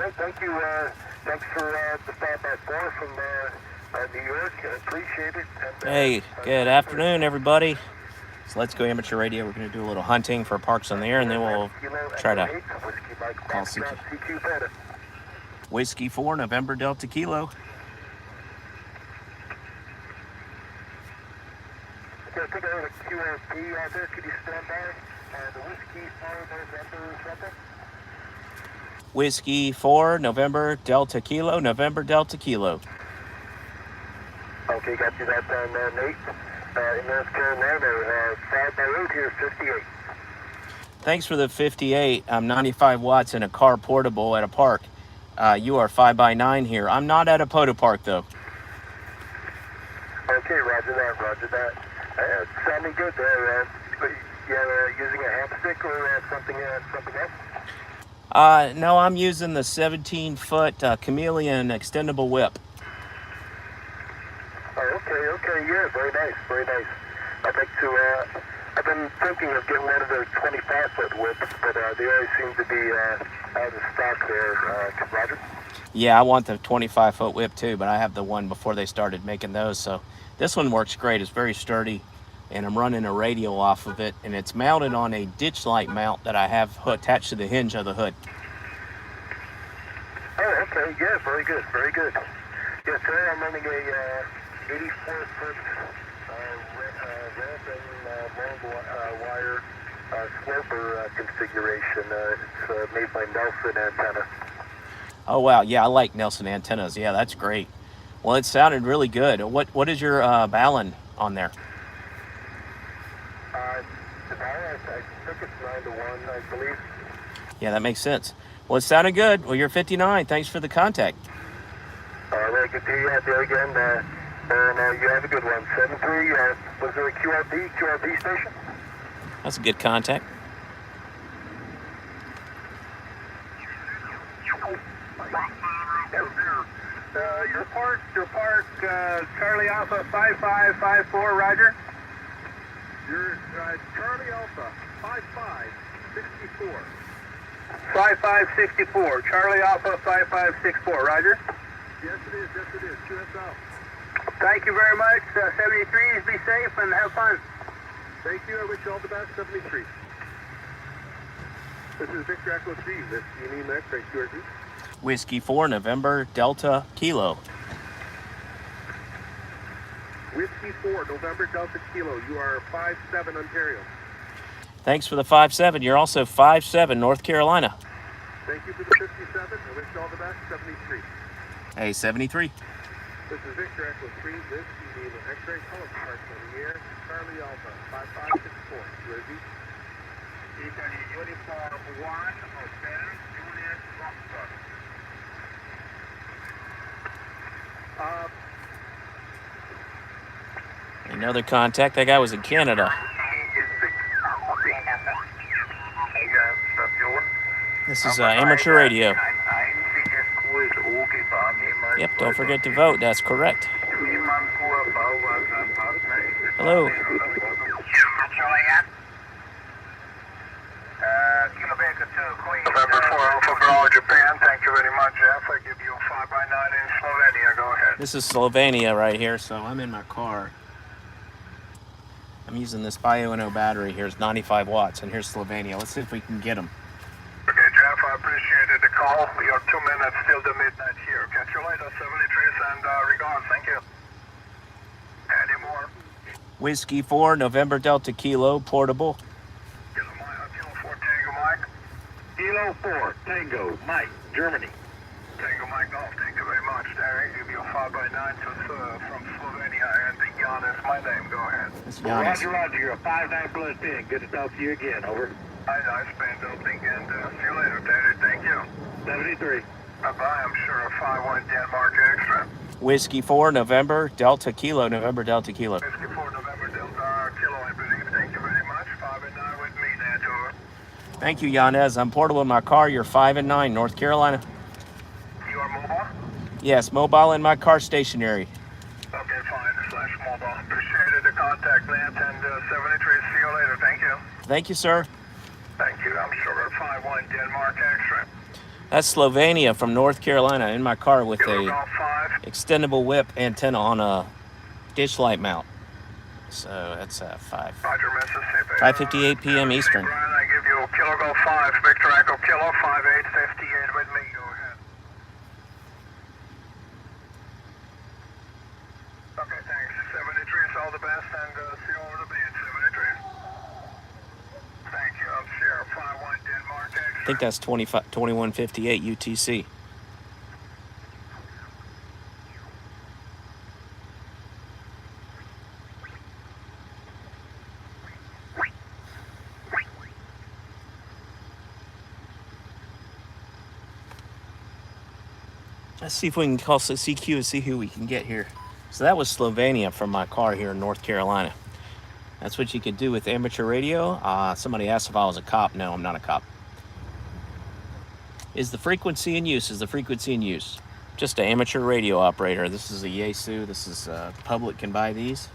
great. Thank you. Thanks for the stop by 4 from New York. I appreciate it. And, Hey, good afternoon, everybody. So let's go amateur radio. We're going to do a little hunting for parks on the air, and then we'll try to call CQ. Whiskey 4, November Delta Kilo. Okay, I think I heard a QRP out there. Could you stand by? The Whiskey 4, November something? Whiskey 4, November Delta Kilo, November Delta Kilo. Okay, got you that down, Nate. In North Carolina, 5 by 8 here, 58. Thanks for the 58. I'm 95 watts in a car portable at a park. You are 5 by 9 here. I'm not at a POTA park, though. Okay, roger that. Sounding good there. Using a hamstick or something else? No, I'm using the 17-foot chameleon extendable whip. Oh, okay, yeah, very nice. I've been thinking of getting one of those 25-foot whips, but they always seem to be out of stock there, Roger. Yeah, I want the 25-foot whip too, but I have the one before they started making those, so this one works great. It's very sturdy, and I'm running a radio off of it, and it's mounted on a ditch light mount that I have attached to the hinge of the hood. Oh, okay, yeah, very good. Yes, sir, I'm running a 84-foot ramp and long wire sloper configuration. It's made by Nelson Antenna. Oh, wow, yeah, I like Nelson antennas. Yeah, that's great. Well, it sounded really good. What is your balun on there? The balun, I think it's 9 to 1, I believe. Yeah, that makes sense. Well, it sounded good. Well, you're 59. Thanks for the contact. Very good to hear you out there again. And you have a good one. 73, was there a QRB station? That's a good contact. Your park, Charlie Alpha 5554, Roger. You're Charlie Alpha 5564. 5564, Charlie Alpha 5564, Roger. Yes it is, QSL. Thank you very much. 73s, be safe and have fun. Thank you, I wish you all the best, 73. This is Victor Echo 3, this Union X-ray QRZ. Whiskey 4, November Delta Kilo. Whiskey 4, November Delta Kilo, you are 57 Ontario. Thanks for the 57. You're also 57 North Carolina. Thank you for the 57, I wish you all the best, 73. Hey, 73. This is Victor Echo 3, this Union X-ray color parts on the air, Charlie Alpha 5564, QRZ. Italy Uniform 1, Hotel, Juliet, Foxtrot. Another contact. That guy was in Canada. This is amateur radio. Yep, don't forget to vote. That's correct. Hello. November 4 Alpha Bravo, Japan. Thank you very much, Jeff. I give you a 5 by 9 in Slovenia. Go ahead. This is Slovenia right here, so I'm in my car. I'm using this Bio battery here. It's 95 watts, and here's Slovenia. Let's see if we can get them. Okay, Jeff, I appreciated the call. We are 2 minutes till the midnight here. Catch you later, 73, and regards. Thank you. Any more? Whiskey 4, November Delta Kilo, portable. Kilo 4, Tango Mike. Kilo 4, Tango, Mike, Germany. Tango Mike Golf, thank you very much. There, give you a 5 by 9 from Slovenia, and Jan is my name. Go ahead. It's Giannis. Roger, you're a 5-9 plus 10. Good to talk to you again, over. I spent opening, and see you later, Daddy. Thank you. 73. Bye-bye, I'm sure a 5-1 Denmark extra. Whiskey 4, November Delta Kilo, November Delta Kilo. Whiskey 4, November Delta Kilo, I believe. Thank you very much. 5 and 9 with me, Nat, over. Thank you, Yanez. I'm portable in my car. You're 5 and 9, North Carolina. You are mobile? Yes, mobile in my car, stationary. Okay, fine. /mobile. Appreciated the contact, Nat, and 73. See you later. Thank you. Thank you, sir. Thank you. I'm sure a 5-1 Denmark extra. That's Slovenia from North Carolina in my car with Kilo a Golf 5. extendable whip antenna on a dish light mount. So that's 5. Roger, Mississippi. 5:58 p.m. St. Eastern. Brian, I give you Kilo Golf 5, Victor Echo Kilo 5858 with me. Go ahead. Okay, thanks. 73, all the best, and see you over the beach. 73. Thank you. I'm Sierra 51 Denmark. I think that's 2158 UTC. Let's see if we can call CQ and see who we can get here. So that was Slovenia from my car here in North Carolina. That's what you could do with amateur radio. Somebody asked if I was a cop. No, I'm not a cop. Is the frequency in use? Just an amateur radio operator. This is a Yaesu. This is public can buy these.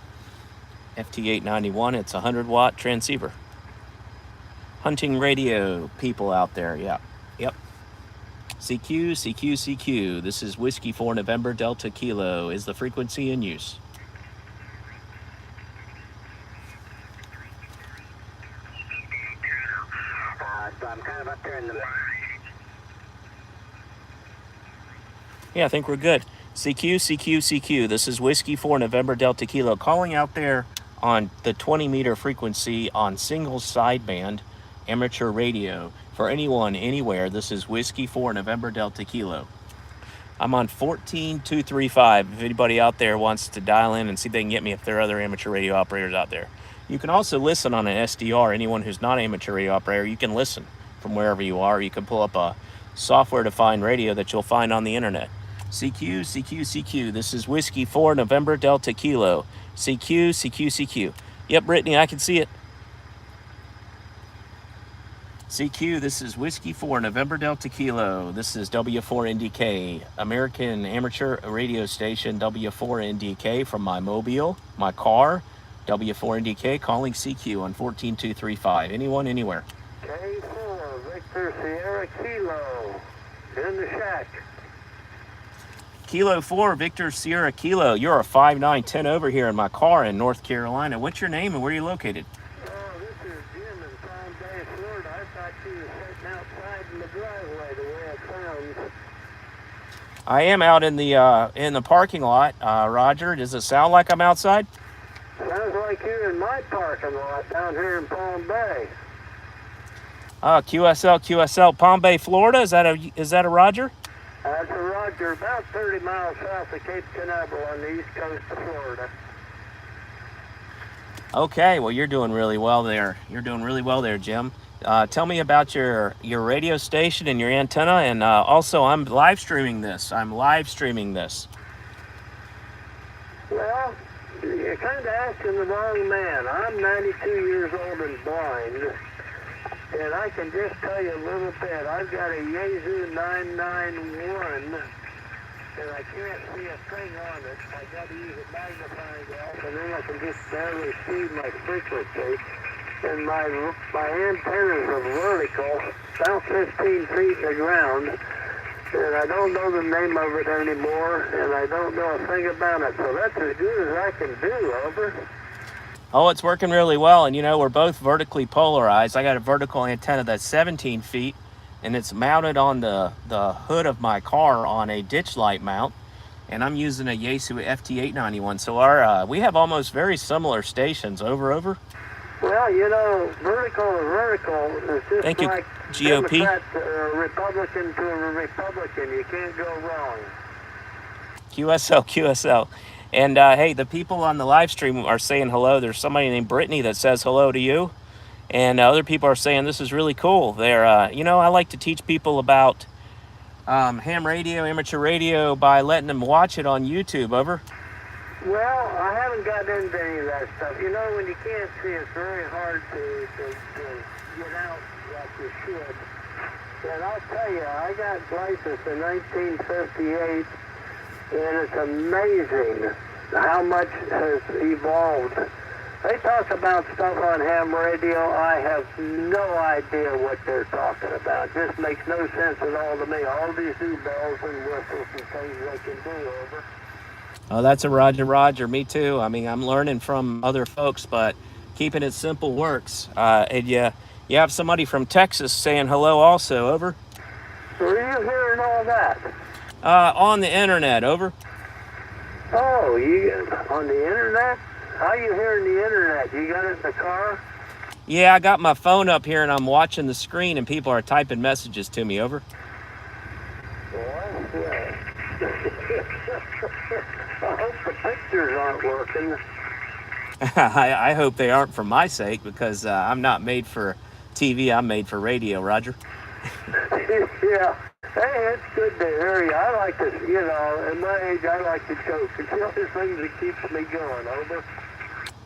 FT891. It's a 100 watt transceiver. Hunting radio people out there. Yeah. Yep. CQ. This is Whiskey 4 November Delta Kilo. Is the frequency in use? I'm kind of up there in the... Yeah, I think we're good. CQ. This is Whiskey 4 November Delta Kilo. Calling out there on the 20 meter frequency on single sideband amateur radio. For anyone, anywhere, this is Whiskey 4 November Delta Kilo. I'm on 14235. If anybody out there wants to dial in and see if they can get me, if there are other amateur radio operators out there. You can also listen on an SDR. Anyone who's not an amateur radio operator, you can listen from wherever you are. You can pull up a software-defined radio that you'll find on the internet. CQ. This is Whiskey 4 November Delta Kilo. CQ. Yep, Brittany, I can see it. CQ, this is Whiskey 4 November Delta Kilo. This is W4NDK, American Amateur Radio Station W4NDK from my mobile, my car, W4NDK, calling CQ on 14235. Anyone, anywhere. K4, Victor Sierra Kilo, in the shack. Kilo 4, Victor Sierra Kilo. You're a 5910 over here in my car in North Carolina. What's your name and where are you located? This is Jim in Palm Bay, Florida. I thought you were sitting outside in the driveway the way it sounds. I am out in the parking lot. Roger, does it sound like I'm outside? Sounds like you're in my parking lot down here in Palm Bay. QSL, Palm Bay, Florida. Is that a Roger? That's a Roger, about 30 miles south of Cape Canaveral on the east coast of Florida. Okay, well, you're doing really well there. Jim. Tell me about your radio station and your antenna, and also I'm live streaming this. Well, you're kind of asking the wrong man. I'm 92 years old and blind, and I can just tell you a little bit. I've got a Yaesu 991, and I can't see a thing on it. I got to use a magnifying glass, and then I can just barely see my frequency. And my antennas are vertical, about 15 feet in the ground, and I don't know the name of it anymore, and I don't know a thing about it. So that's as good as I can do, over. Oh, it's working really well, and we're both vertically polarized. I got a vertical antenna that's 17 feet, and it's mounted on the hood of my car on a ditch light mount, and I'm using a Yaesu FT891. So we have almost very similar stations. Over. Well, vertical is vertical. It's just Thank you, like GOP. Democrat, Republican to a Republican. You can't go wrong. QSL. And hey, the people on the live stream are saying hello. There's somebody named Brittany that says hello to you. And other people are saying this is really cool. I like to teach people about ham radio, amateur radio, by letting them watch it on YouTube. Over. Well, I haven't gotten into any of that stuff. When you can't see, it's very hard to get out like you should. And I'll tell you, I got licensed in 1958, and it's amazing how much has evolved They talk about stuff on ham radio. I have no idea what they're talking about. Just makes no sense at all to me. All these new bells and whistles and things they can do, over. Oh, that's a Roger. Me too. I mean, I'm learning from other folks, but keeping it simple works. And you have somebody from Texas saying hello also, over. Where are you hearing all that? On the internet, over. Oh, you on the internet? How you hearing the internet? You got it in the car? Yeah, I got my phone up here and I'm watching the screen and people are typing messages to me, over. Well, yeah. I hope the pictures aren't working. I hope they aren't for my sake, because I'm not made for TV, I'm made for radio, Roger. Yeah. Hey, it's good to hear you. I like to, at my age, I like to joke. It's the only thing that keeps me going, over.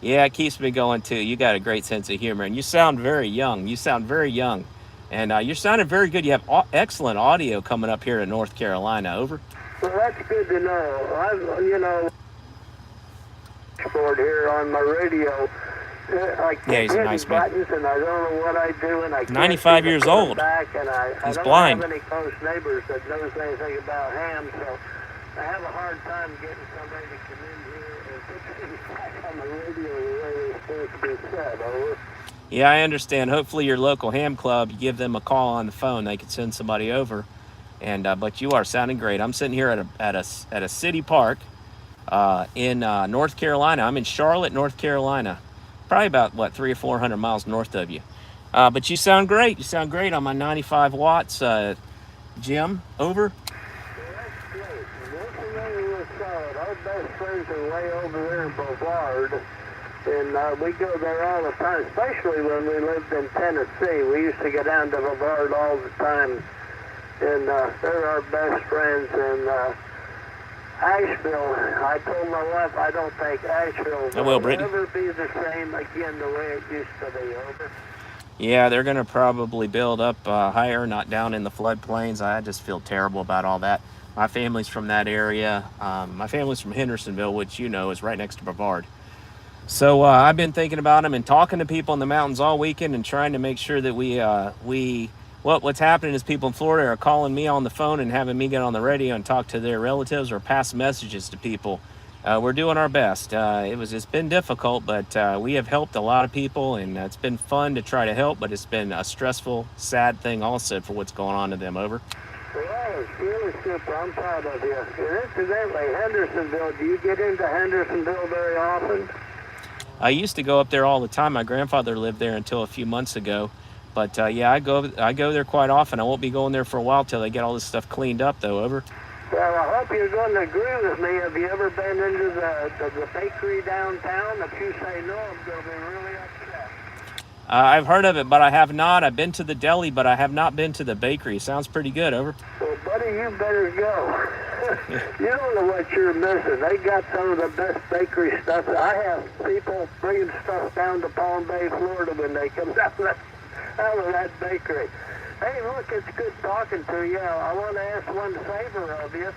Yeah, it keeps me going too. You got a great sense of humor, and you sound very young. And you're sounding very good. You have excellent audio coming up here in North Carolina, over. Well, that's good to know. Board here on my radio. I can't he's a hit nice man. buttons, and I don't know what I do, and I can't 95 years old. Back, and I He's don't blind. have any close neighbors that knows anything about ham, so I have a hard time getting somebody to come in here and put things back on the radio the way they're supposed to be said, over. Yeah, I understand. Hopefully your local ham club, you give them a call on the phone, they could send somebody over. And but you are sounding great. I'm sitting here at a city park in North Carolina. I'm in Charlotte, North Carolina. Probably about 300 or 400 miles north of you. But you sound great. You sound great on my 95 watts, Jim, over. Well, that's great. We're familiar with solid. Our best friends are way over there in Brevard, and we go there all the time, especially when we lived in Tennessee. We used to go down to Brevard all the time, and they're our best friends. And Asheville, I told my wife I don't think Asheville will ever be the same again the way it used to be, over. Yeah, they're going to probably build up higher, not down in the floodplains. I just feel terrible about all that. My family's from that area. My family's from Hendersonville, which is right next to Brevard. So I've been thinking about them and talking to people in the mountains all weekend and trying to make sure that what's happening is people in Florida are calling me on the phone and having me get on the radio and talk to their relatives or pass messages to people. We're doing our best. It's been difficult, but we have helped a lot of people, and it's been fun to try to help, but it's been a stressful, sad thing also for what's going on to them, over. Well, it's really super. I'm proud of you. And incidentally, Hendersonville, do you get into Hendersonville very often? I used to go up there all the time. My grandfather lived there until a few months ago. But yeah, I go there quite often. I won't be going there for a while till they get all this stuff cleaned up, though, over. Well, I hope you're going to agree with me. Have you ever been into the bakery downtown? If you say no, I'm going to be really upset. I've heard of it, but I have not. I've been to the deli, but I have not been to the bakery. Sounds pretty good, over. Well, buddy, you better go. You don't know what you're missing. They got some of the best bakery stuff. I have people bringing stuff down to Palm Bay, Florida when they come out of that bakery. Hey, look, it's good talking to you. I want to ask one favor of you.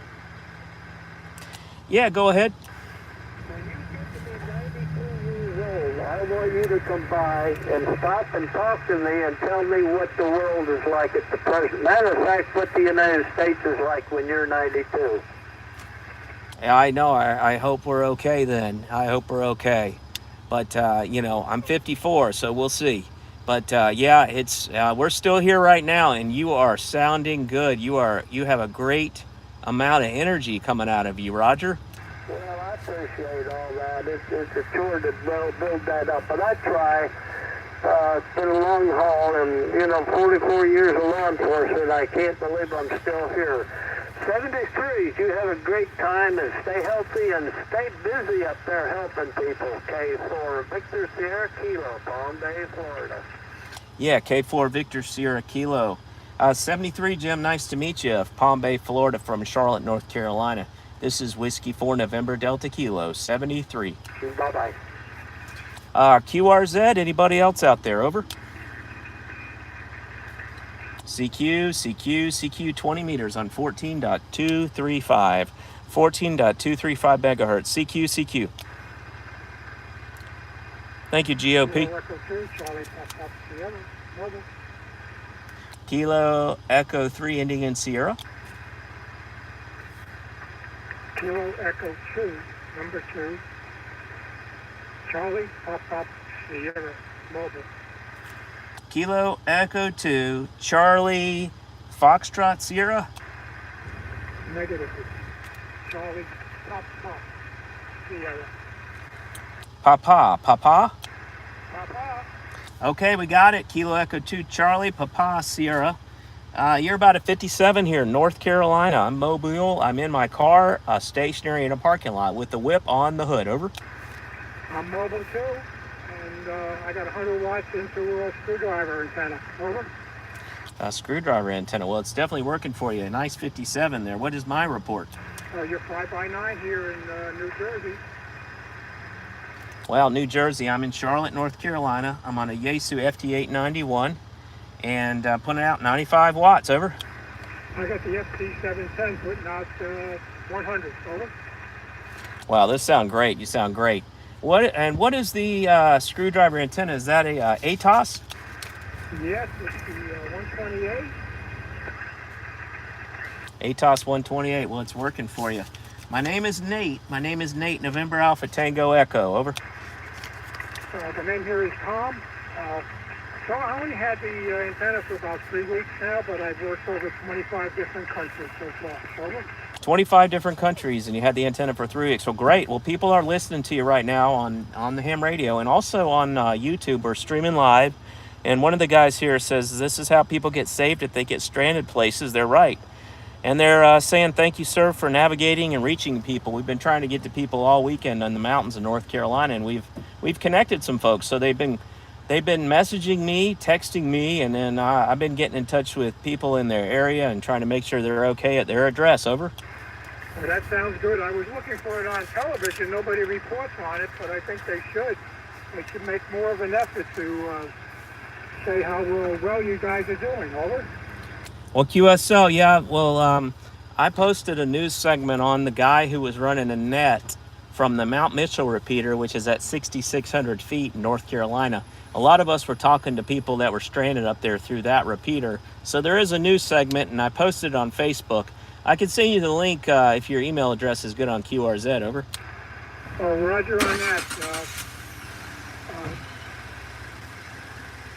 Yeah, go ahead. When you get to be 92 years old, I want you to come by and stop and talk to me and tell me what the world is like at the present. Matter of fact, what the United States is like when you're 92. Yeah, I know. I hope we're okay then. I hope we're okay. But, I'm 54, so we'll see. But yeah, we're still here right now, and you are sounding good. You have a great amount of energy coming out of you, Roger. Well, I appreciate all that. It's a chore to build that up, but I try. It's been a long haul, and 44 years of law enforcement. I can't believe I'm still here. 73. You have a great time, and stay healthy and stay busy up there helping people. K4 Victor Sierra Kilo, Palm Bay, Florida. Yeah, K4 Victor Sierra Kilo. 73, Jim, nice to meet you. Of Palm Bay, Florida, from Charlotte, North Carolina. This is Whiskey 4 November Delta Kilo, 73. Bye-bye. QRZ, anybody else out there, over? CQ, 20 meters on 14.235. 14.235 megahertz. CQ. Thank you, GOP. Kilo Echo 2, Charlie Papa Sierra, mobile. Kilo Echo 3 ending in Sierra. Kilo Echo 2, number 2, Charlie Papa Sierra, mobile. Kilo Echo 2, Charlie Foxtrot Sierra. Negative. Charlie Papa Sierra. Papa. Papa. Okay, we got it. Kilo Echo 2, Charlie Papa Sierra. You're about at 57 here in North Carolina. I'm mobile. I'm in my car, stationary in a parking lot with the whip on the hood. Over. I'm mobile too, and I got 100 watts into a screwdriver antenna. Over. A screwdriver antenna. Well, it's definitely working for you. A nice 57 there. What is my report? You're 5x9 here in New Jersey. Well, New Jersey. I'm in Charlotte, North Carolina. I'm on a Yaesu FT891 and putting out 95 watts. Over. I got the FT710 putting out 100. Over. Wow, this sounds great. You sound great. What is the screwdriver antenna? Is that a ATOS? Yes, it's the 128. ATOS 128. Well, it's working for you. My name is Nate. November Alpha Tango Echo. Over. The name here is Tom. So I only had the antenna for about 3 weeks now, but I've worked over 25 different countries so far. Over. 25 different countries, and you had the antenna for 3 weeks. Well, great. Well, people are listening to you right now on the ham radio and also on YouTube. We're streaming live. And one of the guys here says this is how people get saved if they get stranded places. They're right. And they're saying, thank you, sir, for navigating and reaching people. We've been trying to get to people all weekend in the mountains of North Carolina, and we've connected some folks. So they've been messaging me, texting me, and then I've been getting in touch with people in their area and trying to make sure they're okay at their address. Over. Well, that sounds good. I was looking for it on television. Nobody reports on it, but I think they should. They should make more of an effort to say how well you guys are doing. Over. Well, QSL, yeah. Well, I posted a news segment on the guy who was running a net from the Mount Mitchell repeater, which is at 6,600 feet in North Carolina. A lot of us were talking to people that were stranded up there through that repeater. So there is a news segment, and I posted it on Facebook. I can send you the link if your email address is good on QRZ. Over. Oh, Roger on that.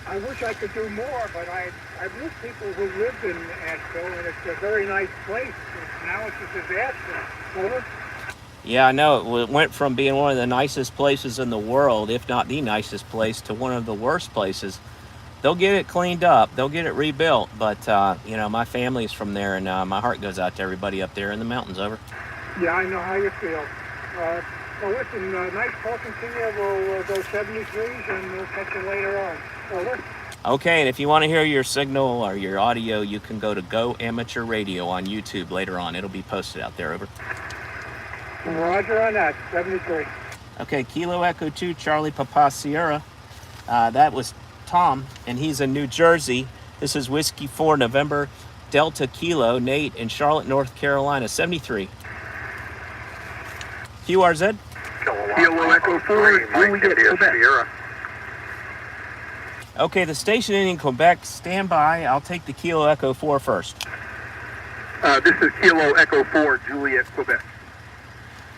I wish I could do more, but I've met people who lived in Asheville, and it's a very nice place. Now it's a disaster. Over. Yeah, I know. It went from being one of the nicest places in the world, if not the nicest place, to one of the worst places. They'll get it cleaned up. They'll get it rebuilt. But, my family's from there, and my heart goes out to everybody up there in the mountains. Over. Yeah, I know how you feel. Well, listen, nice talking to you. We'll go 73s, and we'll catch you later on. Over. Okay, and if you want to hear your signal or your audio, you can go to Go Amateur Radio on YouTube later on. It'll be posted out there. Over. Roger on that. 73. Okay, Kilo Echo 2, Charlie Papa Sierra. That was Tom, and he's in New Jersey. This is Whiskey 4 November Delta Kilo, Nate in Charlotte, North Carolina, 73. QRZ? Kilo Echo 4, Juliet, Quebec. Okay, the station in Quebec, stand by. I'll take the Kilo Echo 4 first. This is Kilo Echo 4, Juliet, Quebec.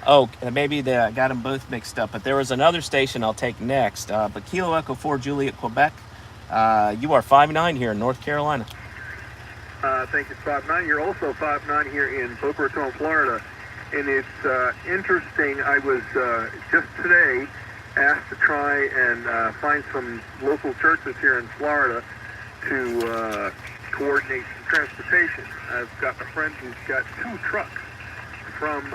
Oh, maybe I got them both mixed up, but there was another station I'll take next. But Kilo Echo 4, Juliet, Quebec. You are 5'9" here in North Carolina. Thank you, 5'9". You're also 5'9" here in Boca Raton, Florida. And it's interesting, I was just today asked to try and find some local churches here in Florida to coordinate some transportation. I've got a friend who's got 2 trucks from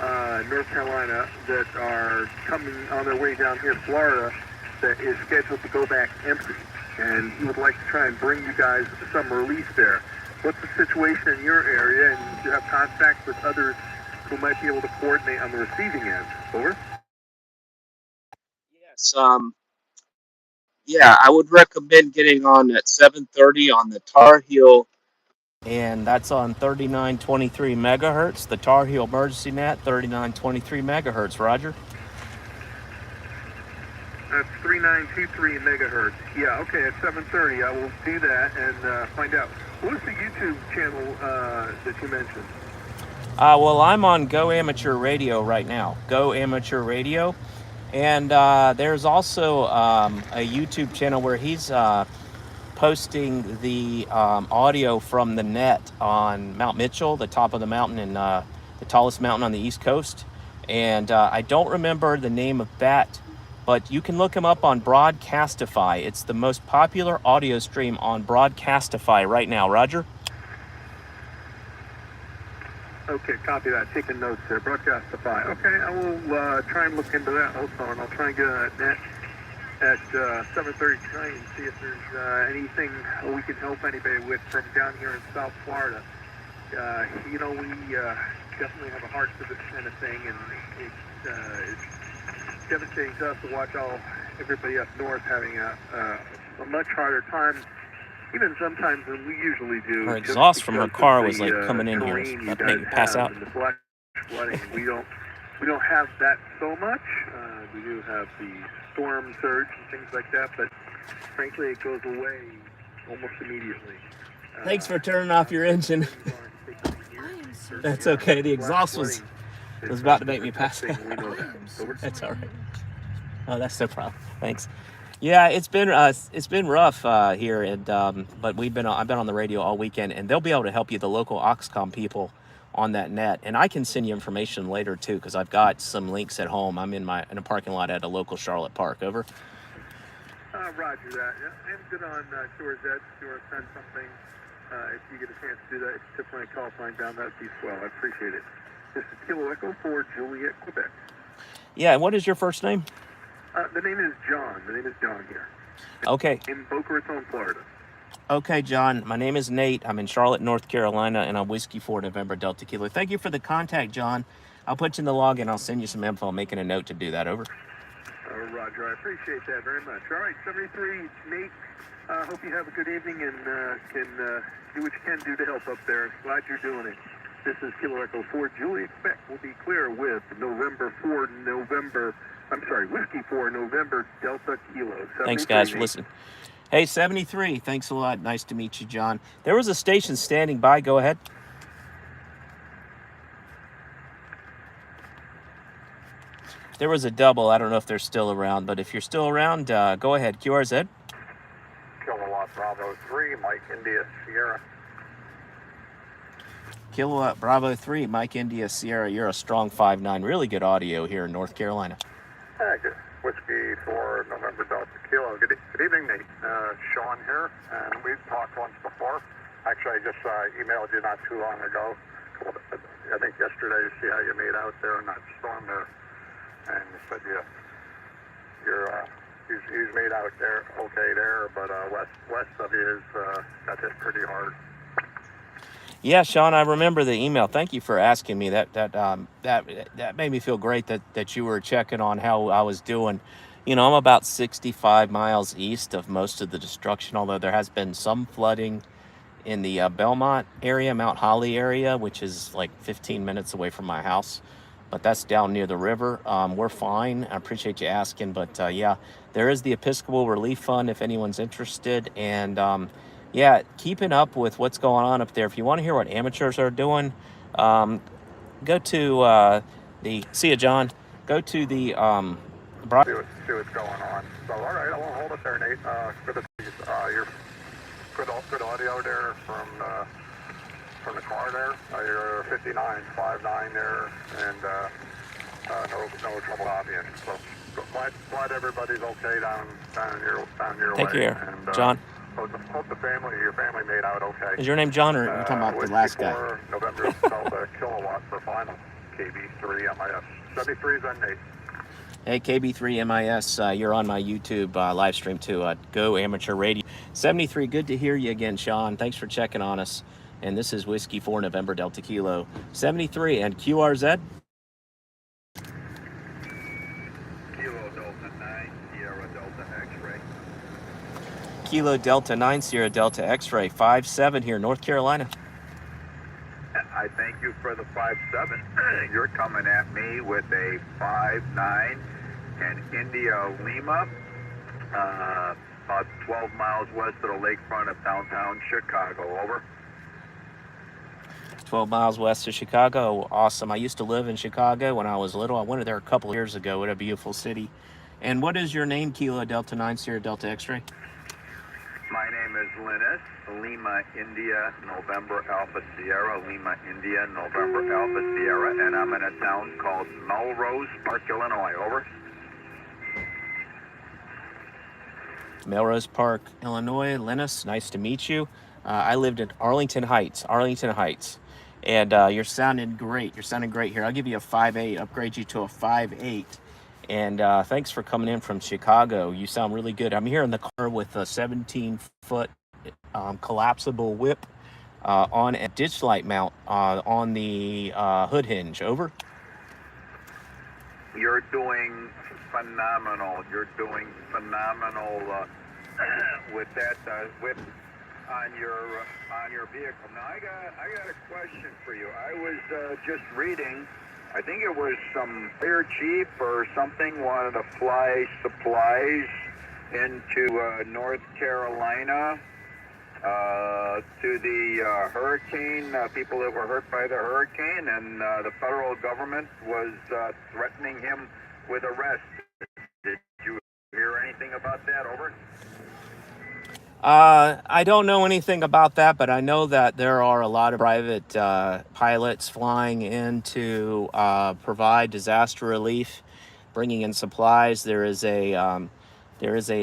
North Carolina that are coming on their way down here to Florida that is scheduled to go back empty. And he would like to try and bring you guys some relief there. What's the situation in your area, and do you have contact with others who might be able to coordinate on the receiving end? Over. Yes. I would recommend getting on at 7:30 on the Tar Heel, and that's on 3923 megahertz. The Tar Heel emergency net, 3923 megahertz. Roger. That's 3923 megahertz. Yeah, okay, at 7:30 I will do that and find out. What is the YouTube channel that you mentioned? Well, I'm on Go Amateur Radio right now. Go Amateur Radio. And there's also a YouTube channel where he's posting the audio from the net on Mount Mitchell, the top of the mountain and the tallest mountain on the East Coast. And I don't remember the name of that, but you can look him up on Broadcastify. It's the most popular audio stream on Broadcastify right now. Roger? Okay, copy that. Taking notes there. Broadcastify. Okay, I will try and look into that also, and I'll try and get on that net at 7:30 tonight and see if there's anything we can help anybody with from down here in South Florida. You know, we definitely have a heart for this kind of thing, and it's devastating to us to watch everybody up north having a much harder time, even sometimes than we usually do. Her exhaust from her car was like coming in here, about to make me pass out. The flash flooding. We don't have that so much. We do have the storm surge and things like that, but frankly, it goes away almost immediately. Thanks for turning off your engine. That's okay. The exhaust was about to make me pass out. That's all right. Oh, that's no problem. Thanks. Yeah, it's been rough here, and but I've been on the radio all weekend, and they'll be able to help you, the local Oxcom people, on that net. And I can send you information later too, because I've got some links at home. I'm in a parking lot at a local Charlotte park. Over. Roger that. Yeah, I'm good on Shores Edge. If you want to send something, if you get a chance to do that, tip my call sign down, that'd be swell. I appreciate it. This is Kilo Echo for Juliet, Quebec. Yeah, and what is your first name? The name is John. The name is John here. Okay. In Boca Raton, Florida. Okay, John. My name is Nate. I'm in Charlotte, North Carolina, and I'm Whiskey 4 November Delta Kilo. Thank you for the contact, John. I'll put you in the log, and I'll send you some info. I'm making a note to do that. Over. Roger. I appreciate that very much. All right, 73, Nate. Hope you have a good evening and can do what you can do to help up there. Glad you're doing it. This is Kilo Echo 4 Juliet, Quebec. We'll be clear with Whiskey 4 November Delta Kilo. Thanks, guys, for listening. Hey, 73, thanks a lot. Nice to meet you, John. There was a station standing by. Go ahead. There was a double. I don't know if they're still around, but if you're still around, go ahead. QRZ. Kilowatt Bravo 3, Mike India Sierra. Kilowatt Bravo 3, Mike India Sierra. You're a strong 5'9". Really good audio here in North Carolina. Good. Whiskey 4 November Delta Kilo. Good evening, Nate. Sean here, and we've talked once before. Actually, I just emailed you not too long ago. I think yesterday to see how you made out there in that storm there. And you said he's made out there okay there, but west of you got hit pretty hard. Yeah, Sean, I remember the email. Thank you for asking me. That made me feel great that you were checking on how I was doing. You know, I'm about 65 miles east of most of the destruction, although there has been some flooding in the Belmont area, Mount Holly area, which is like 15 minutes away from my house. But that's down near the river. We're fine. I appreciate you asking. But yeah, there is the Episcopal Relief Fund if anyone's interested. And yeah, keeping up with what's going on up there. If you want to hear what amateurs are doing, go to see you, John. Go to the See what's going on. So all right, I won't hold it there, Nate. Your good audio there from the car there. You're 59, 5'9" there, and no trouble copying. So glad everybody's okay down your way. Take care, and, John. Hope your family made out okay. Is your name John, or are you talking about the last guy? November Delta Kilowatt for final. KB3 MIS. 73's on Nate. Hey, KB3 MIS, you're on my YouTube live stream too. Go Amateur Radio. 73, good to hear you again, Sean. Thanks for checking on us. And this is Whiskey 4 November Delta Kilo. 73 and QRZ. Kilo Delta 9 Sierra Delta X-Ray. Kilo Delta 9 Sierra Delta X-Ray. 5'7" here, North Carolina. I thank you for the 5'7". You're coming at me with a 5'9", and India Lima, about 12 miles west of the lakefront of downtown Chicago. Over. 12 miles west of Chicago. Awesome. I used to live in Chicago when I was little. I went there a couple of years ago. What a beautiful city. And what is your name? Kilo Delta 9 Sierra Delta X-ray. My name is Linus, Lima, India, November, Alpha, Sierra, Lima, India, November, Alpha, Sierra, and I'm in a town called Melrose Park, Illinois. Over. Melrose Park, Illinois. Linus, nice to meet you. I lived in Arlington Heights. And you're sounding great. You're sounding great here. I'll give you a 5.8, upgrade you to a 5.8. And thanks for coming in from Chicago. You sound really good. I'm here in the car with a 17-foot collapsible whip on a ditch light mount on the hood hinge. Over. You're doing phenomenal. You're doing phenomenal with that whip on your vehicle. Now I got a question for you. I was just reading. I think it was some fire chief or something wanted to fly supplies into North Carolina to the hurricane, people that were hurt by the hurricane, and the federal government was threatening him with arrest. Did you hear anything about that? Over. I don't know anything about that, but I know that there are a lot of private pilots flying in to provide disaster relief, bringing in supplies. There is a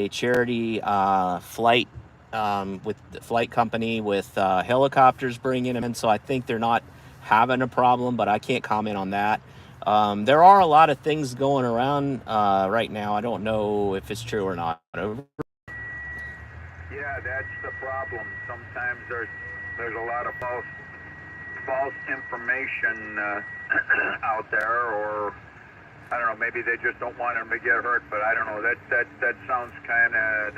charity flight with the flight company with helicopters bringing them in. So I think they're not having a problem, but I can't comment on that. There are a lot of things going around right now. I don't know if it's true or not. Yeah, that's the problem. Sometimes there's a lot of false information out there, or I don't know. Maybe they just don't want them to get hurt. But I don't know. That sounds kind of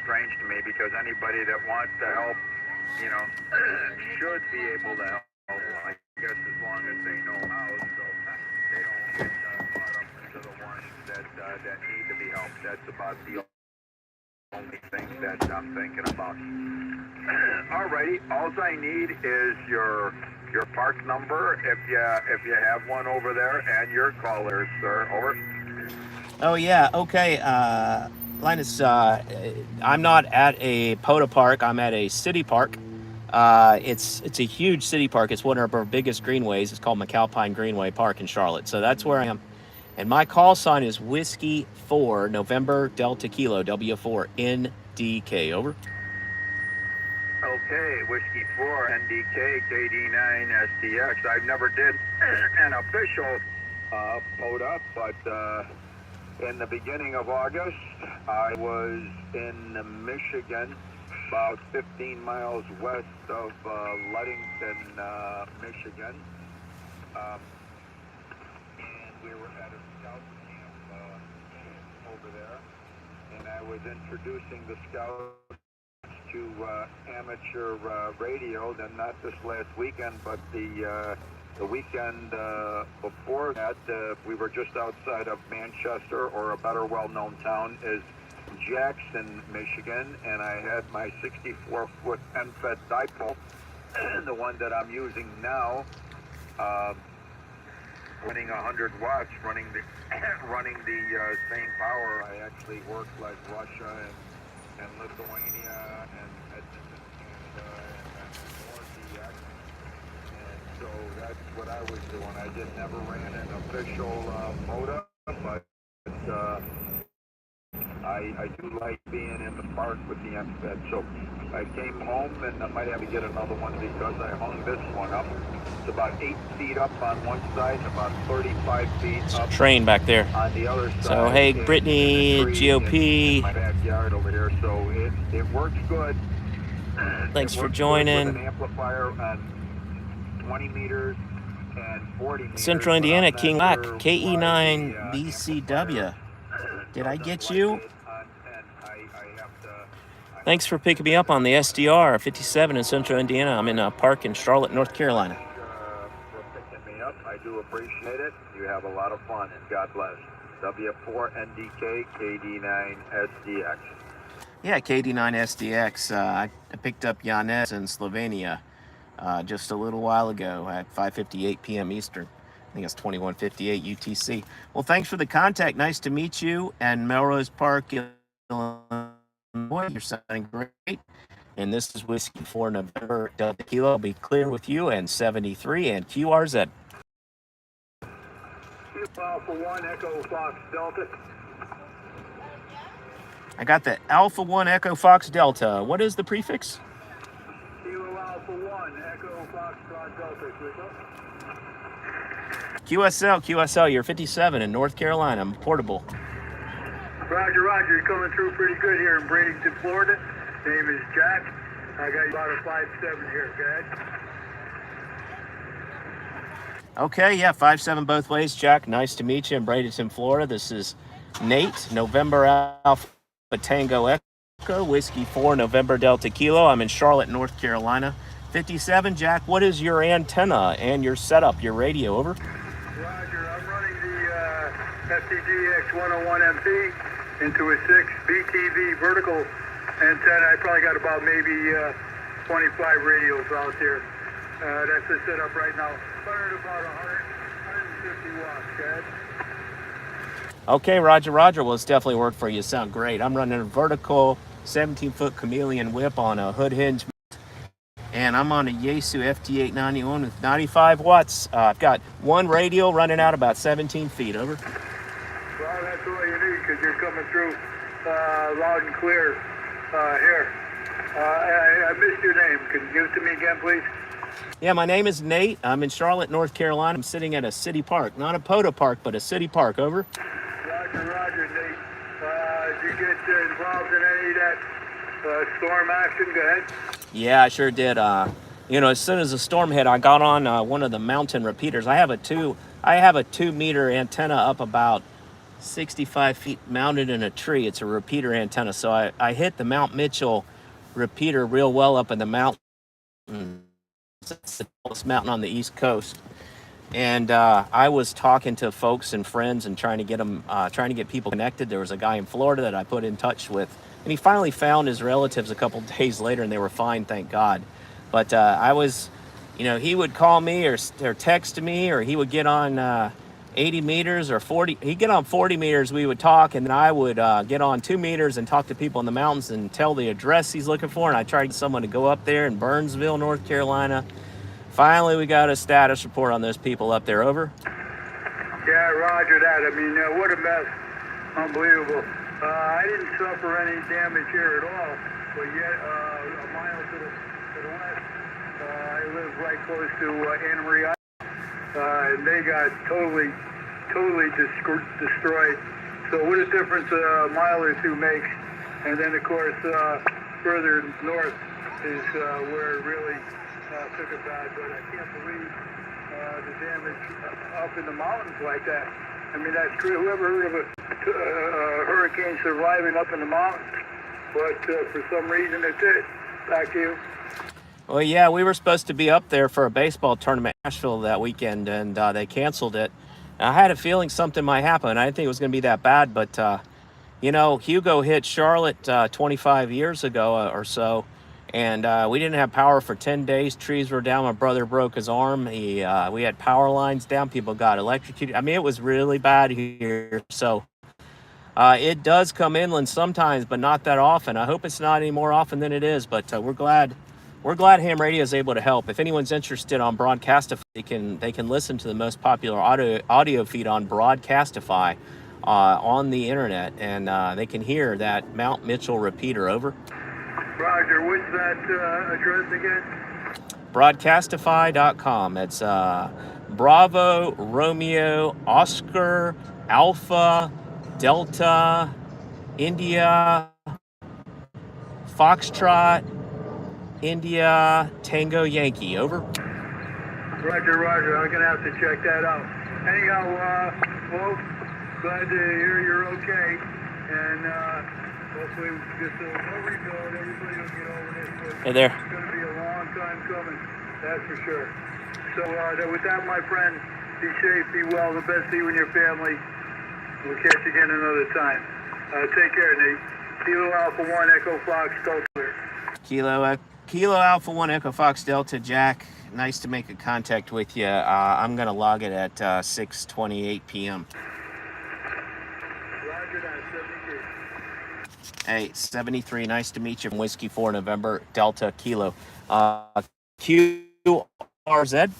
strange to me, because anybody that wants to help, should be able to help. I guess as long as they know how, so they don't get caught up into the ones that need to be helped. That's about the only thing that I'm thinking about. Alrighty, all I need is your park number, if you have one over there, and your caller, sir. Over. Oh yeah, okay. Linus, I'm not at a POTA park. I'm at a city park. It's a huge city park. It's one of our biggest greenways. It's called McAlpine Greenway Park in Charlotte. So that's where I am. And my call sign is Whiskey 4, November Delta Kilo, W4 NDK. Over. Okay, Whiskey 4 NDK KD9 STX. I've never did an official POTA, but in the beginning of August, I was in Michigan, about 15 miles west of Ludington, Michigan. We were at a scout camp over there, and I was introducing the scouts to amateur radio. Then not this last weekend, but the weekend before that, we were just outside of Manchester, or a better well-known town is Jackson, Michigan, and I had my 64-foot end-fed dipole, the one that I'm using now. Running 100 watts, running the same power. I actually work like Russia and Lithuania and Canada and DX. And so that's what I was doing. I never ran an official POTA, but I do like being in the park with the MFED. So I came home, and I might have to get another one because I hung this one up. It's about 8 feet up on one side and about 35 feet up. Train back there. On the other side. So hey, Brittany, GOP. In my backyard over here, so it works good. Thanks for joining. With an amplifier on 20 meters and 40 meters. Central Indiana, King Lack, KE9 BCW. Did I get you? Thanks for picking me up on the SDR 57 in Central Indiana. I'm in a park in Charlotte, North Carolina. For picking me up. I do appreciate it. You have a lot of fun, and God bless. W4NDK KD9SDX. Yeah, KD9SDX. I picked up Janez in Slovenia just a little while ago at 5:58 p.m. Eastern. I think it's 21:58 UTC. Well, thanks for the contact. Nice to meet you. And Melrose Park, Illinois, you're sounding great. And this is Whiskey 4 November Delta Kilo. I'll be clear with you. And 73 and QRZ. Alpha 1 Echo Fox Delta. I got the Alpha 1 Echo Fox Delta. What is the prefix? Kilo Alpha 1 Echo Fox Delta. QSL, you're 57 in North Carolina. I'm portable. Roger, Roger. You're coming through pretty good here in Bradenton, Florida. Name is Jack. I got about a 5'7" here, okay? Okay, yeah, 5'7" both ways, Jack. Nice to meet you in Bradenton, Florida. This is Nate, November Alpha Tango Echo, Whiskey 4 November Delta Kilo. I'm in Charlotte, North Carolina. 57, Jack, what is your antenna and your setup, your radio, over? Roger, I'm running the FTG X101MP into a 6 BTV vertical antenna. I probably got about maybe 25 radios out there. That's the setup right now. Running about 150 watts, guys. Okay, Roger. Well, it's definitely worked for you. You sound great. I'm running a vertical 17-foot chameleon whip on a hood hinge. And I'm on a Yaesu FT891 with 95 watts. I've got one radial running out about 17 feet, over. Well, that's all you need because you're coming through loud and clear here. I missed your name. Can you give it to me again, please? Yeah, my name is Nate. I'm in Charlotte, North Carolina. I'm sitting at a city park. Not a POTA park, but a city park, over. Roger, Nate. Did you get involved in any of that storm action? Go ahead. Yeah, I sure did. As soon as the storm hit, I got on one of the mountain repeaters. I have a 2-meter antenna up about 65 feet mounted in a tree. It's a repeater antenna. So I hit the Mount Mitchell repeater real well up in the mountain. It's the tallest mountain on the East Coast. And I was talking to folks and friends and trying to get people connected. There was a guy in Florida that I put in touch with, and he finally found his relatives a couple days later, and they were fine, thank God. But I was, he would call me or text me, or he would get on 80 meters or 40. He'd get on 40 meters, we would talk, and then I would get on 2 meters and talk to people in the mountains and tell the address he's looking for. And I tried to get someone to go up there in Burnsville, North Carolina. Finally, we got a status report on those people up there, over. Yeah, roger that. I mean, what a mess. Unbelievable. I didn't suffer any damage here at all, but yet a mile to the west, I live right close to Anna Marie, and they got totally destroyed. So what a difference a mile or two makes. And then, of course, further north is where it really took it bad. But I can't believe the damage up in the mountains like that. I mean, that's true. Whoever heard of a hurricane surviving up in the mountains? But for some reason it did. Back to you. Well, yeah, we were supposed to be up there for a baseball tournament in Nashville that weekend, and they canceled it. I had a feeling something might happen. I didn't think it was going to be that bad, but, Hugo hit Charlotte 25 years ago or so, and we didn't have power for 10 days. Trees were down. My brother broke his arm. We had power lines down. People got electrocuted. I mean, it was really bad here. So it does come inland sometimes, but not that often. I hope it's not any more often than it is, but we're glad ham radio is able to help. If anyone's interested on Broadcastify, they can listen to the most popular audio feed on Broadcastify on the internet, and they can hear that Mount Mitchell repeater, over. Roger, what's that address again? Broadcastify.com. It's Bravo, Romeo, Oscar, Alpha, Delta, India, Foxtrot, India, Tango, Yankee, over. Roger. I'm going to have to check that out. Anyhow, well, glad to hear you're okay. And hopefully just a rebuild. Everybody will get over this. Hey there. It's going to be a long time coming, that's for sure. So with that, my friend, be safe, be well, the best to you and your family. We'll catch you again another time. Take care, Nate. Kilo Alpha 1 Echo Fox Delta. Kilo Alpha 1 Echo Fox Delta, Jack. Nice to make a contact with you. I'm going to log it at 6:28 p.m. Roger that, 73. Hey, 73. Nice to meet you. From Whiskey 4 November Delta Kilo. QRZ.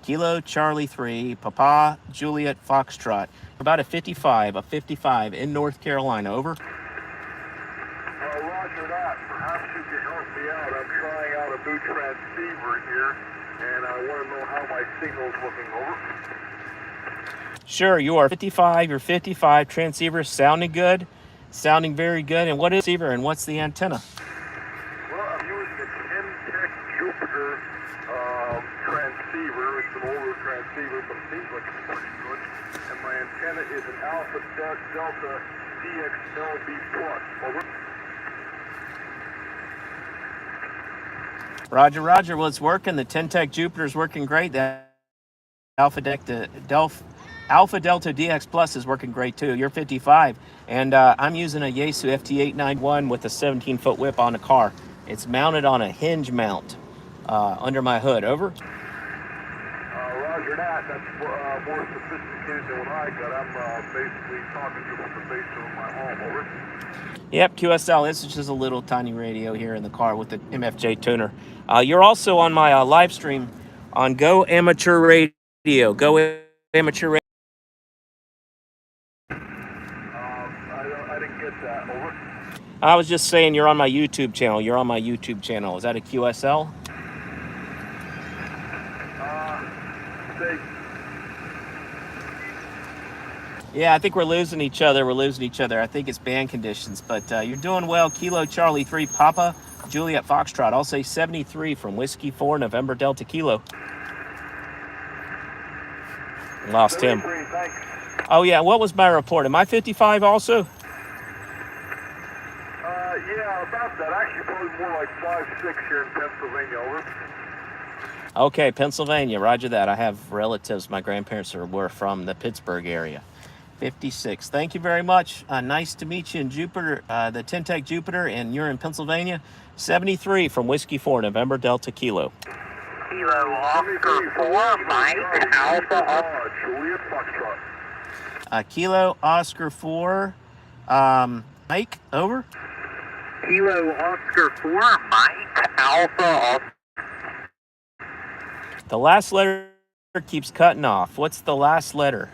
Kilo Charlie 3 Papa Juliet Foxtrot. About a 55 in North Carolina. Over. Roger that. Perhaps you can help me out. I'm trying out a new transceiver here, and I want to know how my signal's looking. Over. Sure, you are 55. You're 55. Transceiver sounding good. Sounding very good. And what is receiver and what's the antenna? Well, I'm using a 10-tech Jupiter transceiver. It's an older transceiver, but it seems like it's pretty good. And my antenna is an Alpha Delta DXLB Plus. Over. Roger. Well, it's working. The 10-tech Jupiter's working great. That Alpha Delta DX Plus is working great too. You're 55, and I'm using a Yaesu FT891 with a 17-foot whip on the car. It's mounted on a hinge mount under my hood. Over. Roger that. That's more sophisticated than what I got. I'm basically talking to you from the basement of my home. Over. Yep, QSL. This is just a little tiny radio here in the car with the MFJ tuner. You're also on my live stream on Go Amateur Radio. Go Amateur Radio. I didn't get that. Over. I was just saying you're on my YouTube channel. You're on my YouTube channel. Is that a QSL? Say, Yeah, I think we're losing each other. I think it's band conditions, but you're doing well. Kilo Charlie 3 Papa Juliet Foxtrot. I'll say 73 from Whiskey 4 November Delta Kilo. Lost him. thanks. Oh yeah, what was my report? Am I 55 also? Yeah, about that. Actually, probably more like 5'6" here in Pennsylvania. Over. Okay, Pennsylvania. Roger that. I have relatives. My grandparents were from the Pittsburgh area. 56. Thank you very much. Nice to meet you in Jupiter, the 10-tech Jupiter, and you're in Pennsylvania. 73 from Whiskey 4 November Delta Kilo. Kilo Oscar 4 Mike Alpha Juliet Foxtrot. Kilo Oscar 4 Mike. Over. Kilo Oscar 4 Mike Alpha. The last letter keeps cutting off. What's the last letter?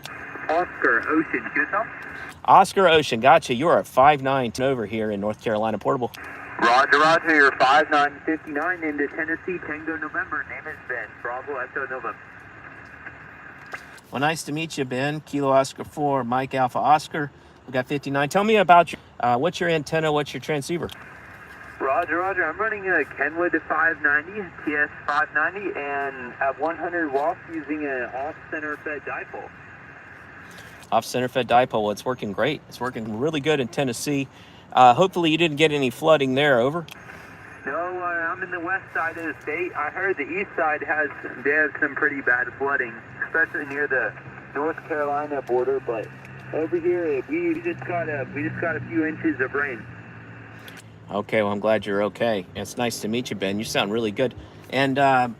Oscar Ocean. QSL. Oscar Ocean. Gotcha. You are at 5'9" over here in North Carolina Portable. Roger. You're 5959 into Tennessee Tango November. Name is Ben. Bravo Echo Nova. Well, nice to meet you, Ben. Kilo Oscar 4 Mike Alpha Oscar. We got 59. Tell me about your what's your antenna, what's your transceiver? Roger. I'm running a Kenwood 590, TS 590, and at 100 watts using an off-center fed dipole. Off-center fed dipole. It's working great. It's working really good in Tennessee. Hopefully you didn't get any flooding there. Over. No, I'm in the west side of the state. I heard the east side have some pretty bad flooding, especially near the North Carolina border. But over here, we just got a few inches of rain. Okay, well, I'm glad you're okay. It's nice to meet you, Ben. You sound really good. And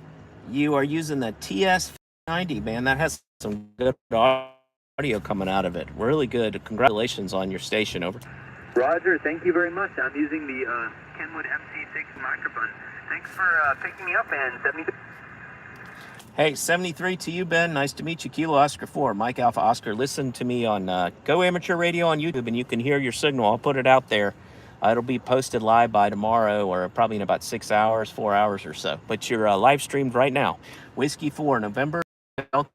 you are using the TS90, man. That has some good audio coming out of it. Really good. Congratulations on your station. Over. Roger, thank you very much. I'm using the Kenwood MC6 microphone. Thanks for picking me up, and 73. Hey, 73 to you, Ben. Nice to meet you. Kilo Oscar 4, Mike Alpha Oscar. Listen to me on Go Amateur Radio on YouTube, and you can hear your signal. I'll put it out there. It'll be posted live by tomorrow, or probably in about 6 hours, 4 hours or so. But you're live streamed right now. Whiskey 4, November Delta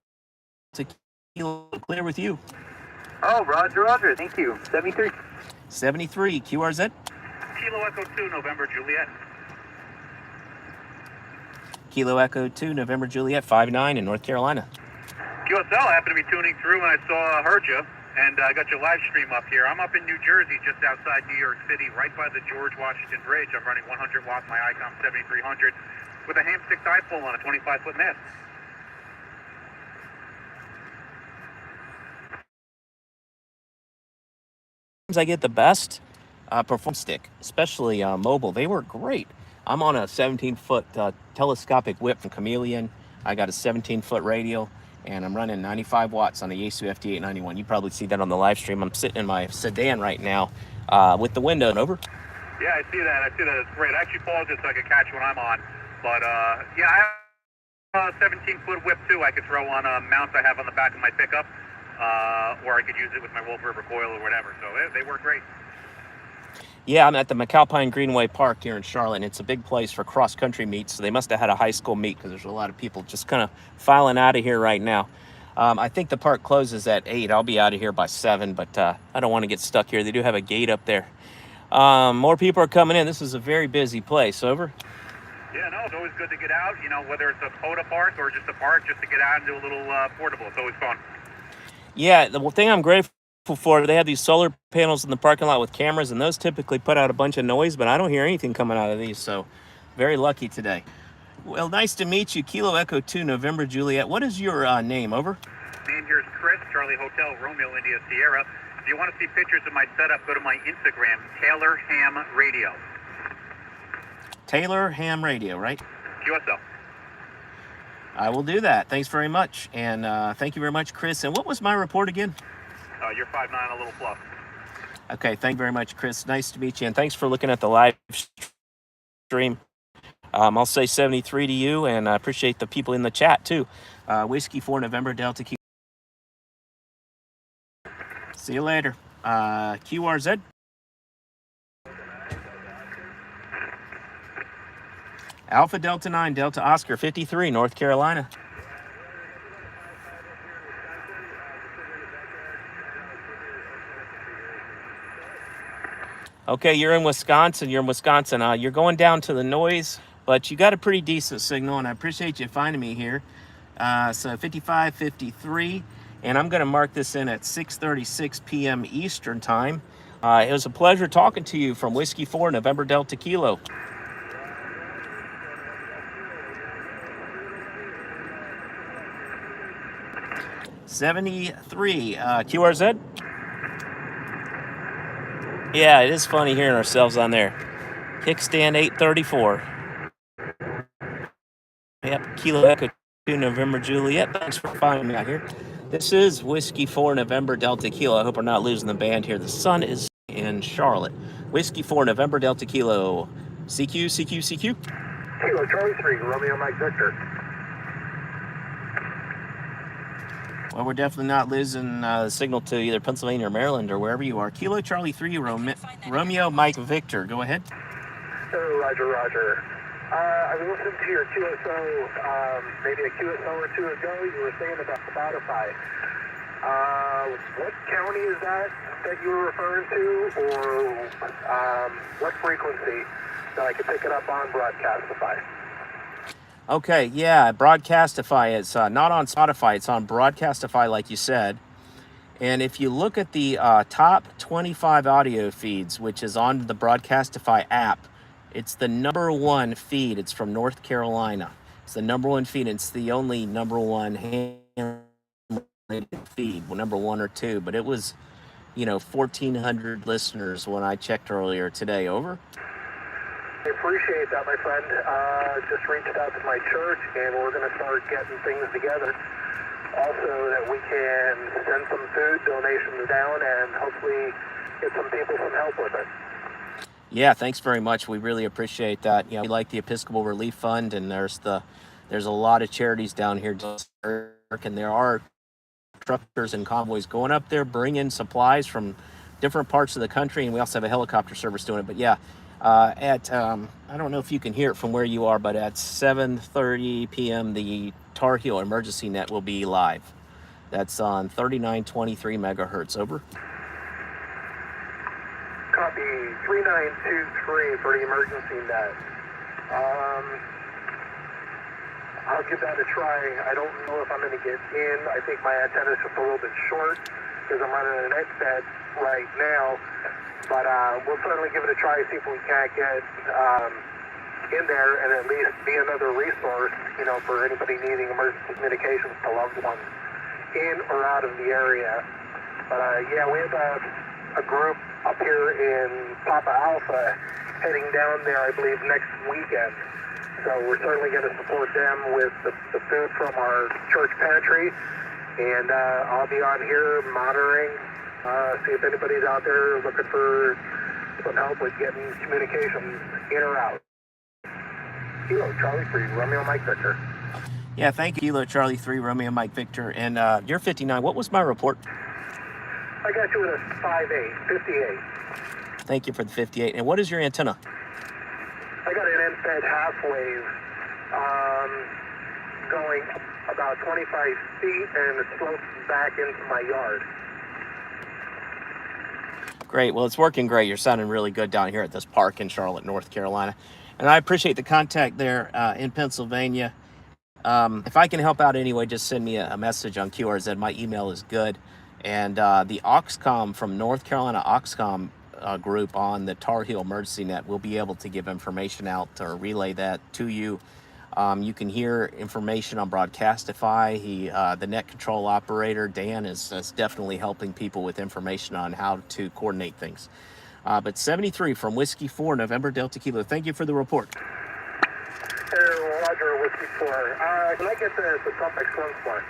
Kilo. Clear with you. Oh, Roger. Thank you. 73. 73, QRZ. Kilo Echo 2, November Juliet. Kilo Echo 2, November Juliet, 5'9" in North Carolina. QSL happened to be tuning through when I heard you, and I got your live stream up here. I'm up in New Jersey, just outside New York City, right by the George Washington Bridge. I'm running 100 watts, my ICOM 7300. with a hamstick dipole on a 25-foot mast. I get the best performance stick, especially mobile. They work great. I'm on a 17-foot telescopic whip from Chameleon. I got a 17-foot radial, and I'm running 95 watts on a Yaesu FT891. You probably see that on the live stream. I'm sitting in my sedan right now with the window over. Yeah, I see that. It's great. I actually paused it so I could catch when I'm on. But, yeah, I have a 17-foot whip, too. I could throw on mounts I have on the back of my pickup, or I could use it with my Wolf River coil or whatever. So they work great. Yeah, I'm at the McAlpine Greenway Park here in Charlotte, and it's a big place for cross-country meets, so they must have had a high school meet because there's a lot of people just kind of filing out of here right now. I think the park closes at 8. I'll be out of here by 7, but I don't want to get stuck here. They do have a gate up there. More people are coming in. This is a very busy place. Over? Yeah, no, it's always good to get out, you know, whether it's a POTA park or just a park, just to get out and do a little portable. It's always fun. Yeah, the thing I'm grateful for, they have these solar panels in the parking lot with cameras, and those typically put out a bunch of noise, but I don't hear anything coming out of these, so very lucky today. Well, nice to meet you. Kilo Echo 2, November Juliet. What is your name? Over? Name here's Chris, Charlie Hotel, Romeo, India, Sierra. If you want to see pictures of my setup, go to my Instagram, Taylor Ham Radio. Taylor Ham Radio, right? QSL. I will do that. Thanks very much. And thank you very much, Chris. And what was my report again? You're 5'9", a little plus. Okay, thank you very much, Chris. Nice to meet you. And thanks for looking at the live stream. I'll say 73 to you, and I appreciate the people in the chat, too. Whiskey 4 November Delta Q. See you later. QRZ. Alpha Delta 9 Delta Oscar 53, North Carolina. Okay, you're in Wisconsin. You're going down to the noise, but you got a pretty decent signal, and I appreciate you finding me here. So 55, 53, and I'm going to mark this in at 6:36 p.m. Eastern Time. It was a pleasure talking to you from Whiskey 4, November Delta Kilo. '73, QRZ. Yeah, it is funny hearing ourselves on there. Kickstand 834. Yep, Kilo Echo 2 November Juliet. Thanks for finding me out here. This is Whiskey 4 November Delta Kilo. I hope we're not losing the band here. The sun is in Charlotte. Whiskey 4 November Delta Kilo. CQ, CQ, CQ. Kilo Charlie 3, Romeo Mike Victor. Well, we're definitely not losing the signal to either Pennsylvania or Maryland or wherever you are. Kilo Charlie 3, Romeo Mike Victor. Go ahead. Oh, Roger, Roger. I was listening to your QSO, maybe a QSO or two ago. You were saying about Spotify. What county is that you were referring to, or what frequency that I could pick it up on Broadcastify? Okay, yeah, Broadcastify. It's not on Spotify. It's on Broadcastify, like you said. And if you look at the top 25 audio feeds, which is on the Broadcastify app, it's the #1 feed. It's from North Carolina. It's the #1 feed. It's the only #1 ham-rated feed, well, #1 or 2. But it was, 1,400 listeners when I checked earlier today. Over. I appreciate that, my friend. Just reached out to my church, and we're going to start getting things together. Also, that we can send some food donations down and hopefully get some people some help with it. Yeah, thanks very much. We really appreciate that. We like the Episcopal Relief Fund, and there's a lot of charities down here, and there are truckers and convoys going up there, bringing supplies from different parts of the country, and we also have a helicopter service doing it. But yeah. I don't know if you can hear it from where you are, but at 7:30 p.m. the Tar Heel Emergency Net will be live. That's on 3923 megahertz. Over. Copy 3923 for the emergency net. I'll give that a try. I don't know if I'm going to get in. I think my antenna is just a little bit short because I'm running an headset right now. But we'll certainly give it a try, see if we can't get in there and at least be another resource, for anybody needing emergency communications to loved ones in or out of the area. But yeah, we have a group up here in Papa Alpha heading down there, I believe, next weekend. So we're certainly going to support them with the food from our church pantry. And I'll be on here monitoring, see if anybody's out there looking for some help with getting communications in or out. Kilo Charlie 3, Romeo Mike Victor. Yeah, thank you, Kilo Charlie 3, Romeo Mike Victor. And you're 59. What was my report? I got you at a 5'8", 58. Thank you for the 58. And what is your antenna? I got an end-fed half wave going about 25 feet, and it slopes back into my yard. Great. Well, it's working great. You're sounding really good down here at this park in Charlotte, North Carolina. And I appreciate the contact there in Pennsylvania. If I can help out anyway, just send me a message on QRZ. My email is good. And the Oxcom from North Carolina Oxcom group on the Tar Heel Emergency Net will be able to give information out or relay that to you. You can hear information on Broadcastify. The net control operator, Dan, is definitely helping people with information on how to coordinate things. But 73 from Whiskey 4, November Delta Kilo. Thank you for the report. Hey, Roger, Whiskey 4. Can I get the suffix once more?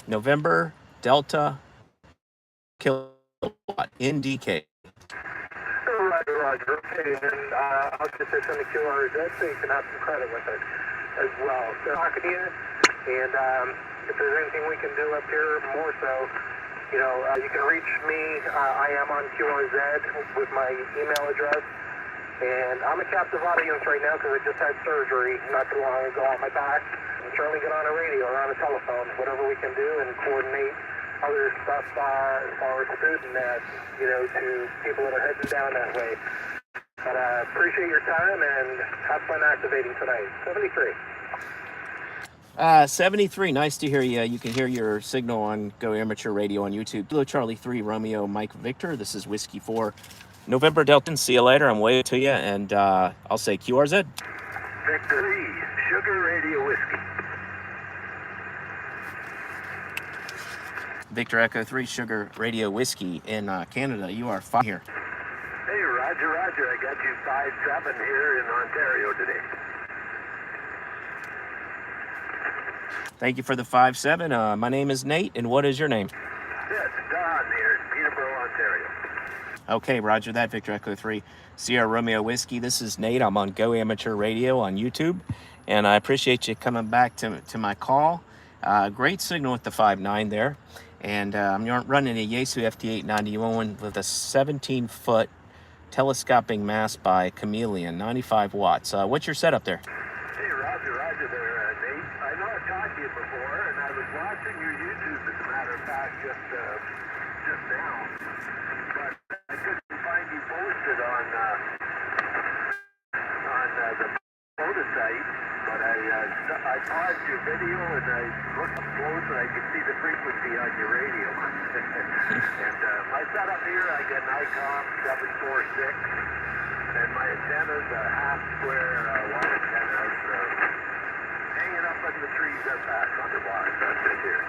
November Delta Kilowatt, NDK. Roger. Okay, and I'll just send the QRZ so you can have some credit with it as well. So talking to you, and if there's anything we can do up here, more so, you can reach me. I am on QRZ with my email address, and I'm a captive audience right now because I just had surgery not too long ago on my back. I'm trying to get on a radio or on a telephone, whatever we can do, and coordinate other stuff as far as food and that, to people that are heading down that way. But appreciate your time and have fun activating tonight. 73. 73, nice to hear you. You can hear your signal on Go Amateur Radio on YouTube. Kilo Charlie 3, Romeo Mike Victor. This is Whiskey 4, November Delta. See you later. I'm waiting to you, and I'll say QRZ. Victory, Sugar Radio Whiskey. Victor Echo 3, Sugar Radio Whiskey in Canada. You are fine here. Hey, Roger. I got you 5-7 here in Ontario today. Thank you for the 5-7. My name is Nate, and what is your name? Yes, Don here in Peterborough, Ontario. Okay, roger that, Victor Echo 3, Sierra Romeo Whiskey. This is Nate. I'm on Go Amateur Radio on YouTube, and I appreciate you coming back to my call. Great signal with the 5.9 there. And I'm running a Yaesu FT891 with a 17-foot telescoping mast by Chameleon, 95 watts. What's your setup there? Hey, Roger there, Nate. I know I've talked to you before, and I was watching your YouTube, as a matter of fact, just now. But I couldn't find you posted on the POTA site. But I paused your video and I looked up close and I could see the frequency on your radio. And my setup here, I get an ICOM 746, and my antenna's a half square wire antennas hanging up in the trees up back on the water. That's it here.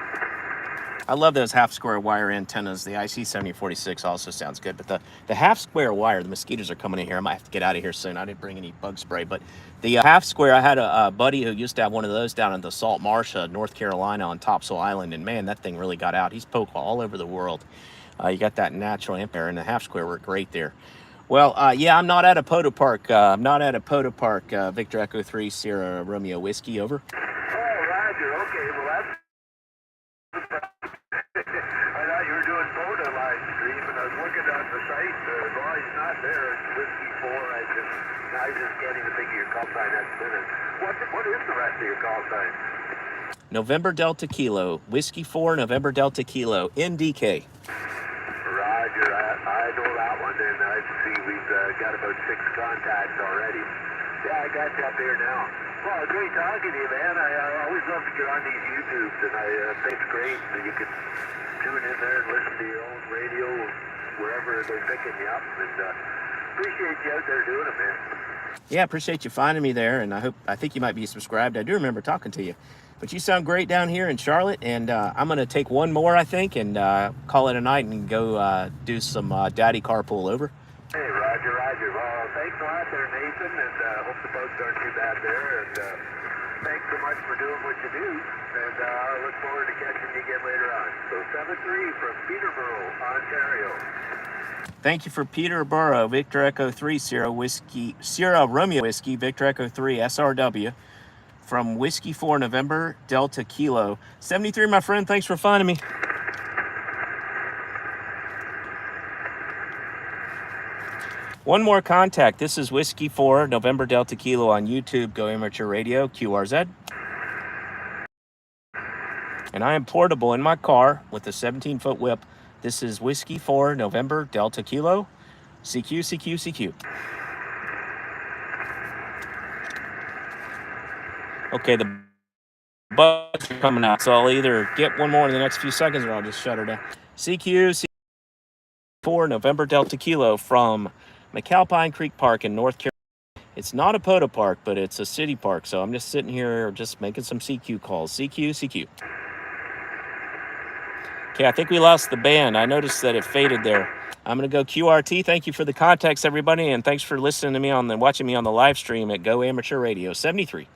I love those half square wire antennas. The IC7046 also sounds good, but the half square wire, the mosquitoes are coming in here. I might have to get out of here soon. I didn't bring any bug spray, but the half square, I had a buddy who used to have one of those down in the Salt Marsh, North Carolina on Topsail Island, and man, that thing really got out. He's poked all over the world. You got that natural amp there, and the half square worked great there. Well, yeah, I'm not at a POTA park. Victor Echo 3, Sierra Romeo Whiskey, over. Oh, Roger. Okay, well, that's... I thought you were doing POTA live stream, and I was looking on the site. Well, he's not there. It's Whiskey 4. I just can't even think of your call sign at the minute. What is the rest of your call sign? November Delta Kilo, Whiskey 4, November Delta Kilo, NDK. Roger, I know that one, and I see we've got about 6 contacts already. Yeah, I got you up here now. Well, great talking to you, man. I always love to get on these YouTubes, and I think it's great that you can tune in there and listen to your own radio wherever they're picking you up, and appreciate you out there doing it, man. Yeah, appreciate you finding me there, and I think you might be subscribed. I do remember talking to you. But you sound great down here in Charlotte, and I'm going to take one more, I think, and call it a night and go do some daddy carpool. Over. Hey, Roger, Roger. Well, thanks a lot there, Nathan, and hope the boats aren't too bad there, and thanks so much for doing what you do, and I look forward to catching you again later on. So 7-3 from Peterborough, Ontario. Thank you for Peterborough, Victor Echo 3, Sierra Romeo Whiskey, Victor Echo 3, SRW, from Whiskey 4, November, Delta Kilo. 73, my friend, thanks for finding me. One more contact. This is Whiskey 4, November, Delta Kilo on YouTube, Go Amateur Radio, QRZ. And I am portable in my car with a 17-foot whip. This is Whiskey 4, November, Delta Kilo, CQ, CQ, CQ. Okay, the bugs are coming out, so I'll either get one more in the next few seconds or I'll just shut her down. CQ, CQ 4, November, Delta Kilo from McAlpine Creek Park in North Carolina. It's not a POTA park, but it's a city park, so I'm just sitting here just making some CQ calls. CQ, CQ. Okay, I think we lost the band. I noticed that it faded there. I'm going to go QRT. Thank you for the contacts, everybody, and thanks for listening to me watching me on the live stream at Go Amateur Radio 73.